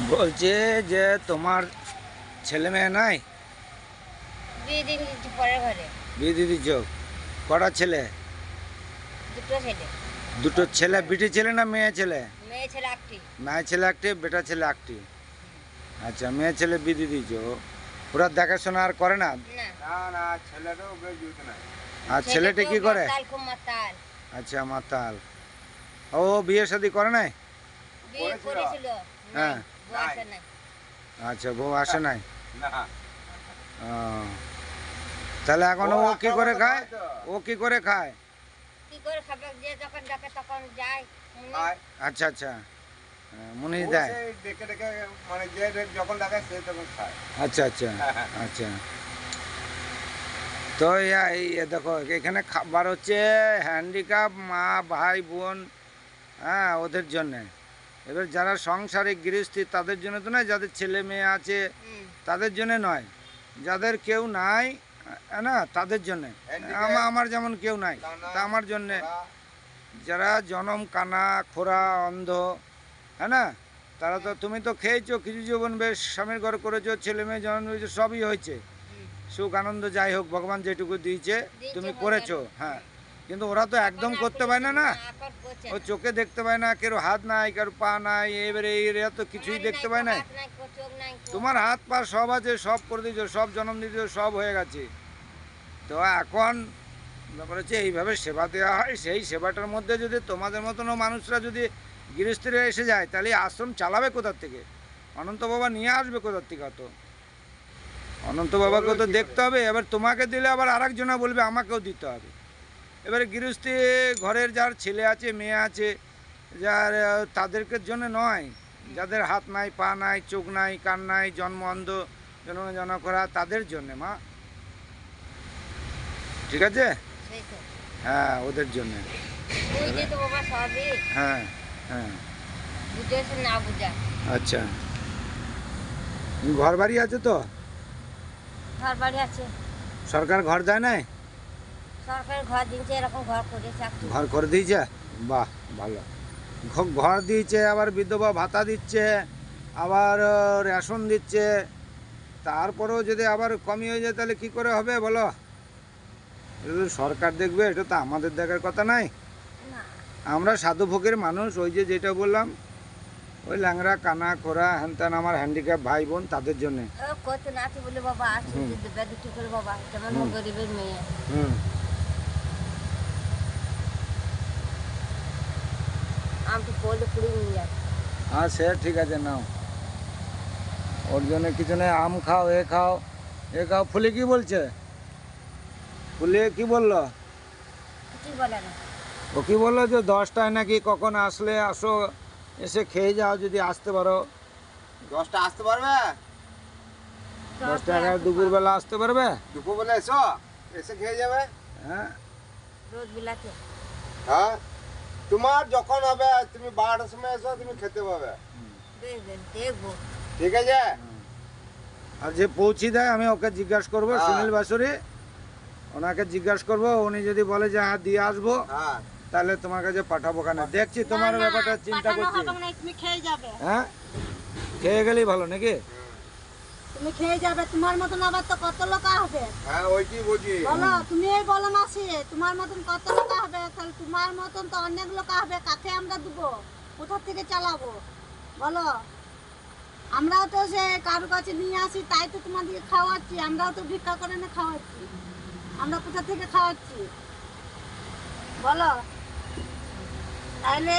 বলছে যে তোমার ছেলে মেয়ে নাই? বিয়ে দিয়ে দিচ্ছি পরের ঘরে। বিয়ে দিয়ে দিচ্ছ? কটা ছেলে? দুটো ছেলে। দুটো ছেলে? বিটি ছেলে না মেয়ে ছেলে? মেয়ে ছেলে একটি। মেয়ে ছেলে একটি, বেটা ছেলে একটি। আচ্ছা, মেয়ে ছেলে বিয়ে দিয়ে দিচ্ছ। ওরা দেখাশোনা আর করে না? না। আর ছেলেটা কি করে? মাতাল, খুব মাতাল। আচ্ছা, মাতাল। ও বিয়ে শাদী করে নাই? বিয়ে করেছিল। হ্যাঁ। বউ আসে নাই। আচ্ছা, বউ আসে নাই। না। ও, তাহলে এখন ও কি করে খায়? ও কি করে খায়? কি করে খাবে? যে যখন ডাকে তখন যায়। আর আচ্ছা আচ্ছা, মনে ও দেয়। সেই ডেকে ডেকে মানে যে যখন ডাকে সে তখন খায়। আচ্ছা আচ্ছা আচ্ছা। তো এই দেখো এখানে খাবার হচ্ছে হ্যান্ডিক্যাপ মা ভাই বোন, হ্যাঁ, ওদের জন্যে। এবার যারা সংসারিক গৃহস্থী তাদের জন্য তো নয়, যাদের ছেলে মেয়ে আছে তাদের জন্য নয়, যাদের কেউ নাই, না, তাদের জন্যে। আমার যেমন কেউ নাই, তা আমার জন্যে। যারা জনম কানা খোরা অন্ধ, হ্যাঁ না, তারা তো, তুমি তো খেয়েছো, কিছু জীবন বেশ স্বামীর ঘর করেছো, ছেলে মেয়ে জন্ম হয়েছে, সবই হয়েছে, সুখ আনন্দ যাই হোক ভগবান যেটুকু দিয়েছে তুমি করেছো, হ্যাঁ। কিন্তু ওরা তো একদম করতে পারে না, না, ও চোখে দেখতে পায় না, কেউ হাত নাই, কারো পা নাই, এবারে এরা তো কিছুই দেখতে পায় না। তোমার হাত পা সব আছে, সব করে দিয়েছো, সব জন্ম দিয়েছো, সব হয়ে গেছে। তো এখন ব্যাপার হচ্ছে এইভাবে সেবা দেওয়া হয়, সেই সেবাটার মধ্যে যদি তোমাদের মতনও মানুষরা যদি গৃহস্থীরা এসে যায়, তাহলে এই আশ্রম চালাবে কোথার থেকে? অনন্ত বাবা নিয়ে আসবে কোথার থেকে? তো অনন্ত বাবাকেও তো দেখতে হবে। এবার তোমাকে দিলে আবার আরেকজনা বলবে আমাকেও দিতে হবে। এবারে গৃহস্থী ঘরের যার ছেলে আছে মেয়ে আছে, যার তাদেরকে জন্য নয়, যাদের হাত নাই পা নাই চোখ নাই কান নাই, জন্ম অন্ধ জন্ম করা, তাদের জন্যে মা, ঠিক আছে? হ্যাঁ, ওদের জন্যে। হ্যাঁ হ্যাঁ। না বুঝা। আচ্ছা, ঘর বাড়ি আছে তো? ঘর বাড়ি আছে। সরকার ঘর দেয় নাই? সরকার ঘর দিয়েছে, এরকম ঘর করেছে। ঘর করে দিয়েছে? বাহ, ভালো। ঘর দিয়েছে, আবার বিধবা ভাতা দিচ্ছে, আবার রেশন দিচ্ছে। তারপরেও যদি আবার কমই হয়ে যায় তাহলে কি করে হবে বলো? এটা তো সরকার দেখবে, এটা তো আমাদের দেখার কথা নাই। আমরা সাধু ভোগের মানুষ, ওই যে যেটা বললাম, ওই ল্যাংড়া কানা খোরা হ্যান ত্যান আমার হ্যান্ডিক্যাপ ভাই বোন, তাদের জন্যে। কত নাতি বলে বাবা আছে, দুটি করে বাবা, যেমন গরিবের মেয়ে। হুম। আমি তো পড়লে পুড়ে নিয়ে যাচ্ছি। হ্যাঁ, সে ঠিক আছে, নাও। ওর জন্য কিছু নেই, আম খাও, এ খাও, এ খাও। ফুলি কি বলছে? ফুলি কি বললো? কি বলে না? ও কি বললো যে 10টায় নাকি কখন আসলে আসো, এসে খেয়ে যাও যদি আসতে পারো। 10টা আসতে পারবে? 10টা 11 দুপুরবেলা আসতে পারবে? দুপুরবেলা এসো, এসে খেয়ে যাবে। হ্যাঁ। রোজ বিলাতে। হ্যাঁ, তোমার যখন হবে তুমি 12টার সময় এসো, তুমি খেতে পাবে। দেখবো। ঠিক আছে? আর যে পৌঁছে দেয় আমি ওকে জিজ্ঞাসা করবো, হ্যাঁ। সুনীল বাসুরি, ওনাকে জিজ্ঞাসা করবো, উনি যদি বলে যে হ্যাঁ দিয়ে আসবো, হ্যাঁ। তাহলে তোমার কাছে পাঠাবো। কেন দেখছি তোমার ব্যাপারটা চিন্তা করছি। তুমি খেয়ে যাবে। হ্যাঁ, খেয়ে গেলেই ভালো নাকি? তুমি খেয়ে যাবে, তোমার মতন আবার তো কত লোক হবে। হ্যাঁ, ওই কি বুঝি। বলো, তুমি এই বলো না, সে তোমার মতন কত লোক হবে, তাহলে তোমার মতন তো অনেক লোক হবে, কাকে আমরা দেবো, কোথা থেকে চালাবো বলো? আমরাও তো সে কারো কাছে নিয়ে আসি, তাই তো তোমাদেরকে খাওয়াচ্ছি। আমরাও তো ভিক্ষা করে না খাওয়াচ্ছি, আমরা কোথা থেকে খাওয়াচ্ছি বলো? তাইলে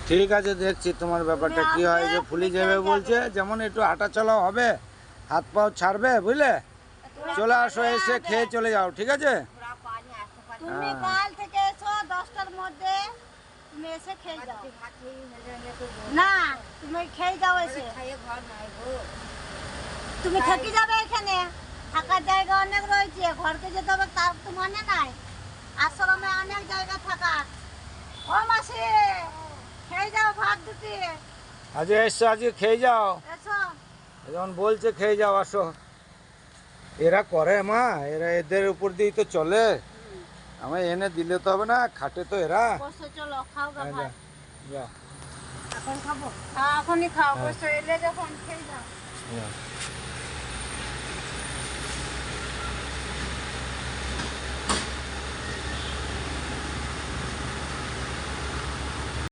ঠিক আছে, দেখছি তোমার ব্যাপারটা কি হয়। যে ফুলি যাবে বলছে, যেমন একটু হাঁটা চলাও হবে, হাত পাও ছাড়বে, বুঝলে? চলে আসো, এসে খেয়ে চলে যাও, ঠিক আছে? তুমি কাল থেকে এসো 10টার মধ্যে, তুমি এসে খেয়ে যাও। না, তুমি খেয়ে যাও এসে। তুমি থেকে যাবে, এখানে থাকার জায়গা অনেক রয়েছে, ঘরকে যেতে হবে তার তো মানে নাই। আশ্রমে অনেক জায়গা থাকার। ও মাসি, খেয়ে যাও ভাত দুটি। আজ এসছো, আজকে খেয়ে যাও। এসো। যেমন বলছে খেয়ে যাও, আসো। এরা করে মা, এরা এদের উপর দিয়েই তো চলে। আমায় এনে দিলে তো হবে না, খাটে তো এরা। বসো, চলো খাও গা ভাত। যাও। এখন খাবো? হ্যাঁ এখনই খাও, অবশ্য এলে যখন খেয়ে যাও। না।